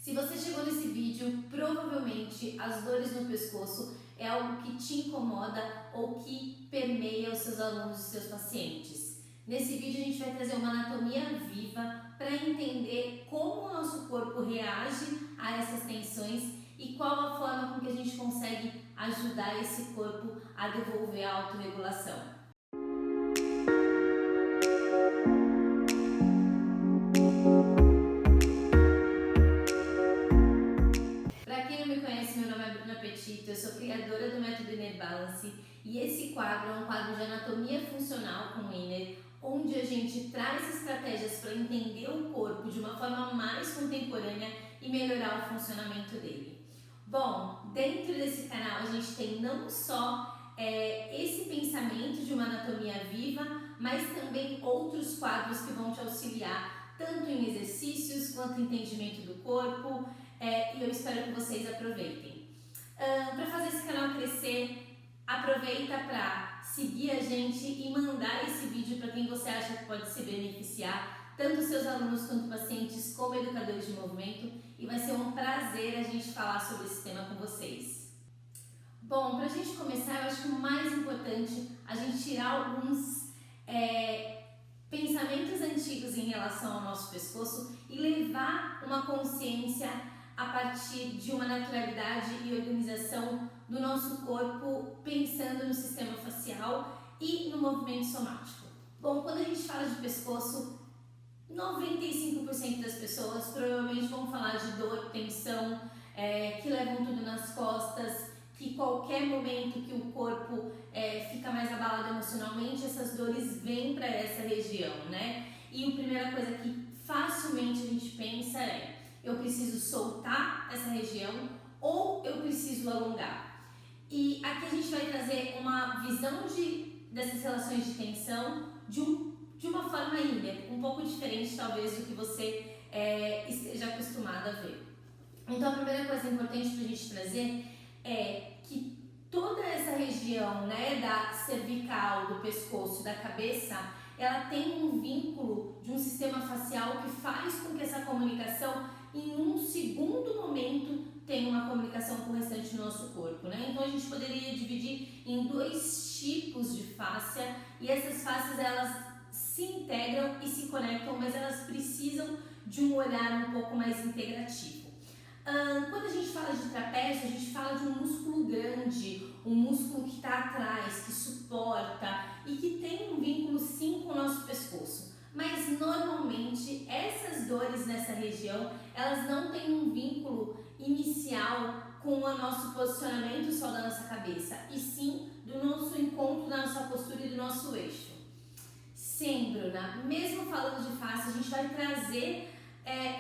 Se você chegou nesse vídeo, provavelmente as dores no pescoço é algo que te incomoda ou que permeia os seus alunos e seus pacientes. Nesse vídeo a gente vai trazer uma anatomia viva para entender como o nosso corpo reage a essas tensões e qual a forma com que a gente consegue ajudar esse corpo a devolver a autorregulação. Para quem não me conhece, meu nome é Bruna Petito, eu sou criadora do método Inner Balance e esse quadro é um quadro de anatomia funcional com Inner, onde a gente traz estratégias para entender o corpo de uma forma mais contemporânea e melhorar o funcionamento dele. Bom, dentro desse canal a gente tem não só esse pensamento de uma anatomia viva, mas também outros quadros que vão te auxiliar tanto em exercícios quanto em entendimento do corpo, e eu espero que vocês aproveitem. Para fazer esse canal crescer, aproveita para seguir a gente e mandar esse vídeo para quem você acha que pode se beneficiar, tanto seus alunos quanto pacientes como educadores de movimento, e vai ser um prazer a gente falar sobre esse tema com vocês. Bom, para a gente começar, eu acho que o mais importante é a gente tirar alguns pensamentos antigos em relação ao nosso pescoço e levar uma consciência a partir de uma naturalidade e organização do nosso corpo, pensando no sistema facial e no movimento somático. Bom, quando a gente fala de pescoço, 95% das pessoas provavelmente vão falar de dor, tensão, que levam tudo nas costas, que qualquer momento que o corpo fica mais abalado emocionalmente, essas dores vêm para essa região, né? E a primeira coisa que facilmente a gente pensa é: eu preciso soltar essa região ou eu preciso alongar. E aqui a gente vai trazer uma visão dessas relações de tensão de uma forma Inner, um pouco diferente talvez do que você esteja acostumado a ver. Então a primeira coisa importante para a gente trazer é que toda essa região, né, da cervical, do pescoço, da cabeça, ela tem um vínculo de um sistema facial que faz com que essa comunicação, em um segundo momento, tenha uma comunicação com o restante do nosso corpo, né? Então a gente poderia dividir em dois tipos de fáscia, e essas fáscias elas se integram e se conectam, mas elas precisam de um olhar um pouco mais integrativo. Quando a gente fala de trapézio, a gente fala de um músculo grande, um músculo que está atrás, que suporta e que tem um vínculo sim com o nosso pescoço. Mas normalmente essas dores nessa região, elas não têm um vínculo inicial com o nosso posicionamento só da nossa cabeça, e sim do nosso encontro, da nossa postura e do nosso eixo. Sim, Bruna, mesmo falando de face, a gente vai trazer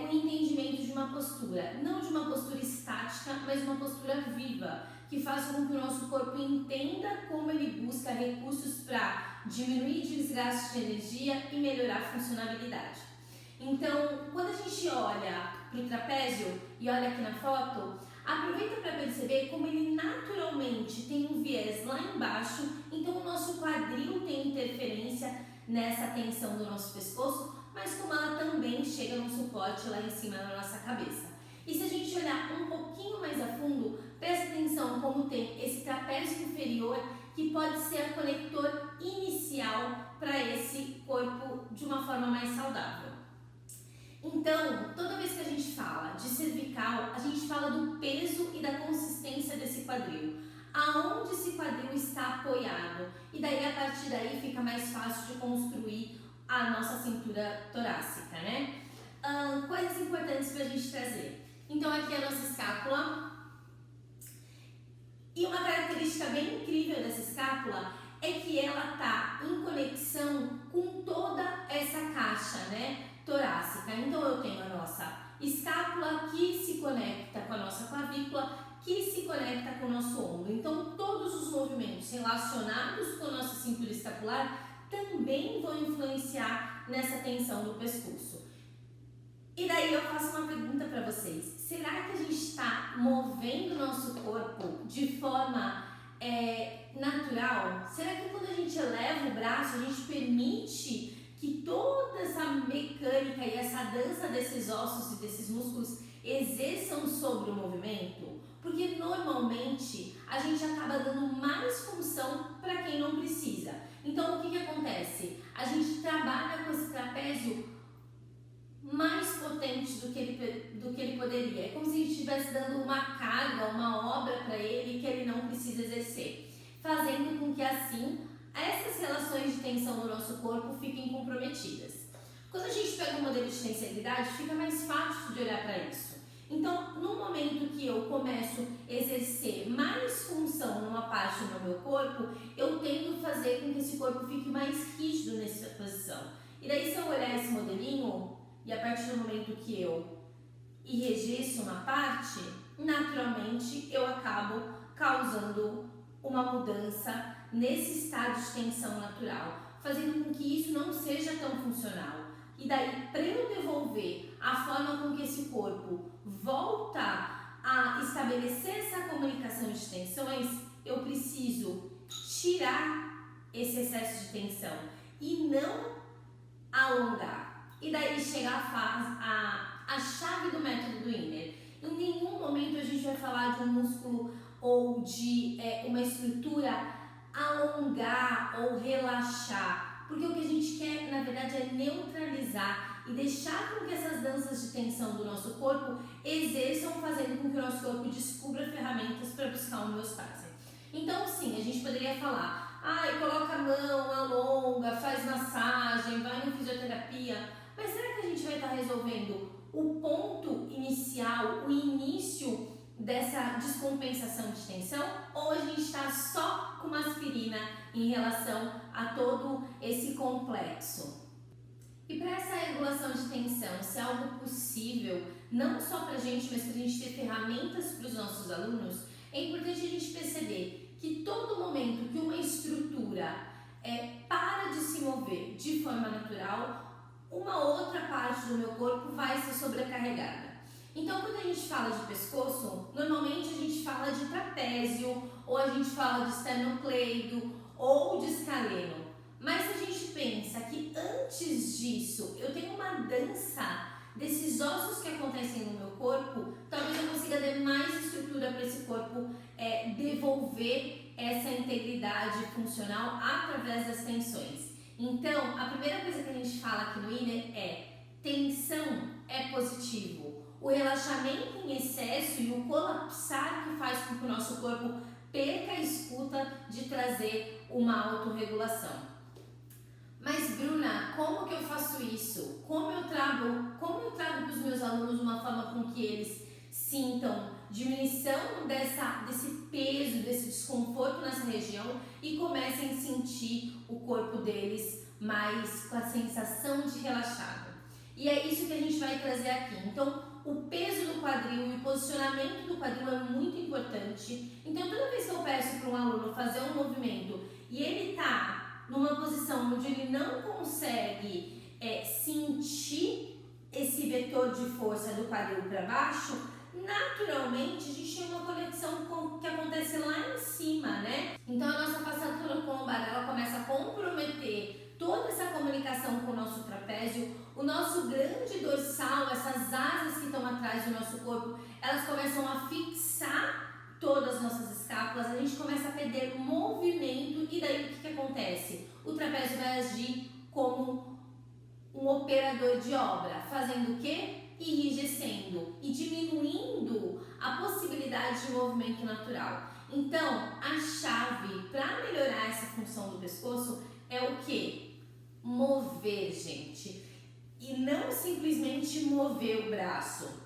o entendimento de uma postura, não de uma postura estática, mas uma postura viva, que faça com que o nosso corpo entenda como ele busca recursos para diminuir o desgaste de energia e melhorar a funcionalidade. Então, quando a gente olha para o trapézio e olha aqui na foto, aproveita para perceber como ele naturalmente tem um viés lá embaixo, então o nosso quadril tem interferência nessa tensão do nosso pescoço, mas como ela também chega num suporte lá em cima na nossa cabeça. E se a gente olhar um pouquinho mais a fundo, presta atenção como tem esse trapézio inferior, que pode ser a conector inicial para esse corpo de uma forma mais saudável. Então, toda vez que a gente fala de cervical, a gente fala do peso e da consistência desse quadril, aonde esse quadril está apoiado, e daí a partir daí fica mais fácil de construir a nossa cintura torácica, né? Coisas importantes para a gente trazer. Então aqui é a nossa escápula, e uma característica bem incrível dessa escápula é que ela está em conexão com toda essa caixa, né, torácica. Então eu tenho a nossa escápula que se conecta com a nossa clavícula, que se conecta com o nosso ombro. Então todos os movimentos relacionados com a nossa cintura escapular também vão influenciar nessa tensão do pescoço. E daí eu faço uma pergunta para vocês: será que a gente está movendo o nosso corpo de forma natural? Será que quando a gente eleva o braço, a gente permite que toda essa mecânica e essa dança desses ossos e desses músculos, exerçam sobre o movimento, porque normalmente a gente acaba dando mais função para quem não precisa. Então o que acontece? A gente trabalha com esse trapézio mais potente do que ele poderia. É como se a gente estivesse dando uma carga, uma obra para ele que ele não precisa exercer, fazendo com que assim essas relações de tensão do nosso corpo fiquem comprometidas. Quando a gente pega um modelo de tensibilidade, fica mais fácil de olhar para isso. Então, no momento que eu começo a exercer mais função numa parte do meu corpo, eu tendo a fazer com que esse corpo fique mais rígido nessa posição. E daí, se eu olhar esse modelinho, e a partir do momento que eu enrijeço uma parte, naturalmente eu acabo causando uma mudança nesse estado de tensão natural, fazendo com que isso não seja tão funcional. E daí, para eu devolver a forma com que esse corpo volta a estabelecer essa comunicação de tensões, eu preciso tirar esse excesso de tensão e não alongar. E daí chega a chave do método do Inner. Em nenhum momento a gente vai falar de um músculo ou de uma estrutura alongar ou relaxar, porque o que a gente quer, na verdade, é neutralizar e deixar com que essas danças de tensão do nosso corpo exerçam, fazendo com que o nosso corpo descubra ferramentas para buscar uma homeostase. Então, sim, a gente poderia falar, coloca a mão, alonga, faz massagem, vai no fisioterapia, mas será que a gente vai estar resolvendo o ponto inicial, o início dessa descompensação de tensão, ou a gente está só com uma aspirina em relação a todo esse complexo? E para essa regulação de tensão ser algo possível, não só para a gente, mas para a gente ter ferramentas para os nossos alunos, é importante a gente perceber que todo momento que uma estrutura para de se mover de forma natural, uma outra parte do meu corpo vai ser sobrecarregada. Então, quando a gente fala de pescoço, normalmente a gente fala de trapézio, ou a gente fala de esternocleido, ou de escaleno. Mas se a gente pensa que antes disso eu tenho uma dança desses ossos que acontecem no meu corpo, talvez eu consiga dar mais estrutura para esse corpo devolver essa integridade funcional através das tensões. Então, a primeira coisa que a gente fala aqui no Inner é: tensão é positivo. O relaxamento em excesso e o colapsar que faz com que o nosso corpo perca a escuta de trazer uma autorregulação. Mas Bruna, como que eu faço isso? Como eu trago para os meus alunos uma forma com que eles sintam diminuição desse peso, desse desconforto nessa região e comecem a sentir o corpo deles mais com a sensação de relaxado? E é isso que a gente vai trazer aqui. Então, o peso do quadril e o posicionamento do quadril é muito importante. Então, toda vez que eu peço para um aluno fazer um movimento e ele está numa posição onde ele não consegue sentir esse vetor de força do quadril para baixo, naturalmente a gente tem uma conexão que acontece lá em cima, né? Então a nossa fasciatura lombar, ela começa a comprometer toda essa comunicação com o nosso trapézio, o nosso grande dorsal, essas asas que estão atrás do nosso corpo, elas começam a fixar todas as nossas escápulas, a gente começa a perder movimento e daí o que acontece? O trapézio vai agir como um operador de obra, fazendo o quê? Enrijecendo e diminuindo a possibilidade de movimento natural. Então, a chave para melhorar essa função do pescoço é o quê? Mover, gente. E não simplesmente mover o braço.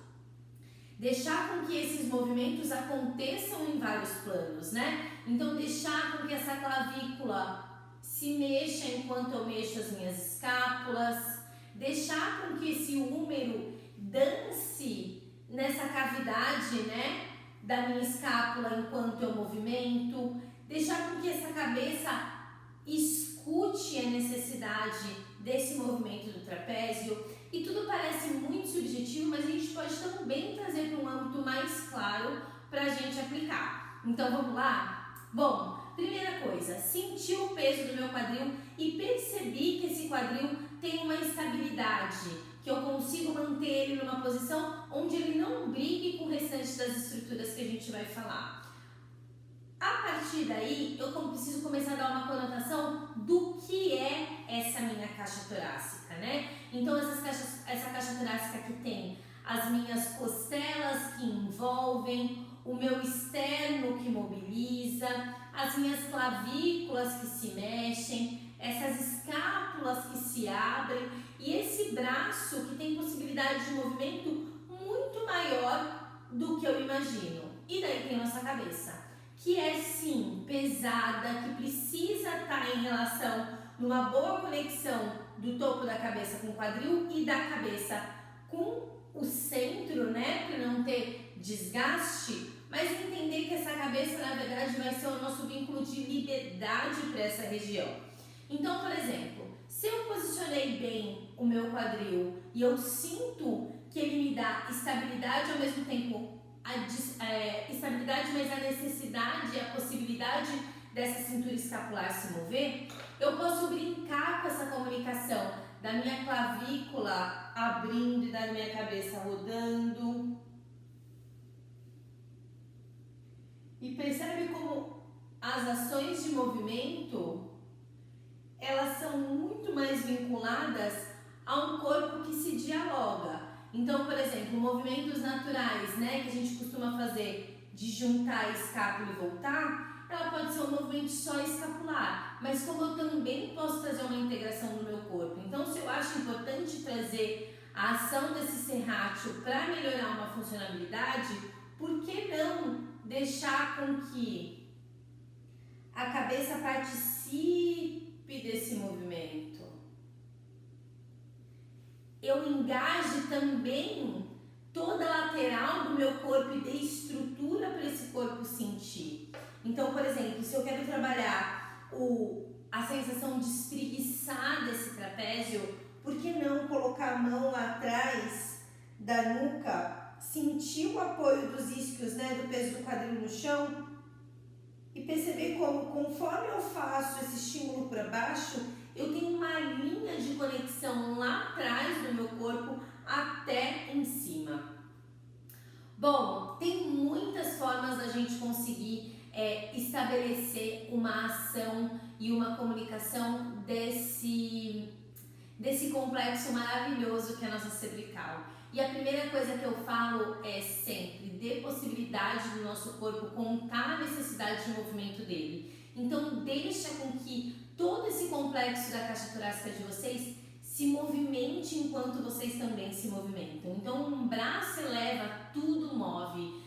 Deixar com que esses movimentos aconteçam em vários planos, né? Então, deixar com que essa clavícula se mexa enquanto eu mexo as minhas escápulas, deixar com que esse húmero dance nessa cavidade, né, da minha escápula enquanto eu movimento, deixar com que essa cabeça escute a necessidade desse movimento do trapézio. E tudo parece muito subjetivo, mas a gente pode também trazer para um âmbito mais claro para a gente aplicar. Então vamos lá? Bom, primeira coisa, senti o peso do meu quadril e percebi que esse quadril tem uma estabilidade. que eu consigo manter ele numa posição onde ele não brigue com o restante das estruturas que a gente vai falar. A partir daí, eu preciso começar a dar uma conotação do que é essa minha caixa torácica, né? Então, essa caixa torácica que tem as minhas costelas que envolvem, o meu externo que mobiliza, as minhas clavículas que se mexem, essas escápulas que se abrem e esse braço que tem possibilidade de movimento muito maior do que eu imagino. E daí tem nossa cabeça, que é sim pesada, que precisa estar em relação, numa boa conexão do topo da cabeça com o quadril e da cabeça com o centro, né, para não ter desgaste, mas entender que essa cabeça na verdade vai ser o nosso vínculo de liberdade para essa região. Então, por exemplo, se eu posicionei bem o meu quadril e eu sinto que ele me dá estabilidade ao mesmo tempo, estabilidade, mas a necessidade e a possibilidade dessa cintura escapular se mover, eu posso brincar com essa comunicação da minha clavícula abrindo e da minha cabeça rodando. E percebe como as ações de movimento, elas são muito mais vinculadas a um corpo que se dialoga. Então, por exemplo, movimentos naturais, né, que a gente costuma fazer de juntar a escápula e voltar, ela pode ser um movimento só escapular, mas como eu também posso trazer uma integração no meu corpo. Então, se eu acho importante trazer a ação desse serrátil para melhorar uma funcionalidade, por que não deixar com que a cabeça participe desse movimento? Eu engaje também toda a lateral do meu corpo e dê estrutura para esse corpo sentir. Então, por exemplo, se eu quero trabalhar a sensação de espreguiçar desse trapézio, por que não colocar a mão atrás da nuca, sentir o apoio dos isquios, né, do peso do quadril no chão e perceber como, conforme eu faço esse estímulo para baixo, eu tenho uma linha de conexão lá atrás do meu corpo até em cima. Bom, tem muitas formas da gente conseguir estabelecer uma ação e uma comunicação desse complexo maravilhoso que é a nossa cervical. E a primeira coisa que eu falo é sempre dê possibilidade do nosso corpo contar a necessidade de movimento dele. Então deixa com que todo esse complexo da caixa torácica de vocês se movimente enquanto vocês também se movimentam. Então um braço eleva, tudo move.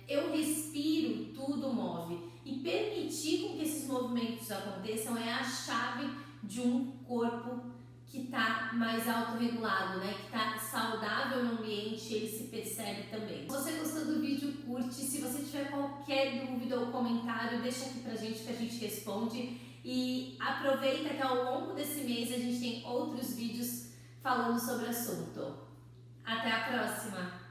Eu respiro, tudo move. E permitir com que esses movimentos aconteçam é a chave de um corpo que está mais autorregulado, né? Que está saudável no ambiente, ele se percebe também. Se você gostou do vídeo, curte. Se você tiver qualquer dúvida ou comentário, deixa aqui pra gente que a gente responde. E aproveita que ao longo desse mês a gente tem outros vídeos falando sobre o assunto. Até a próxima!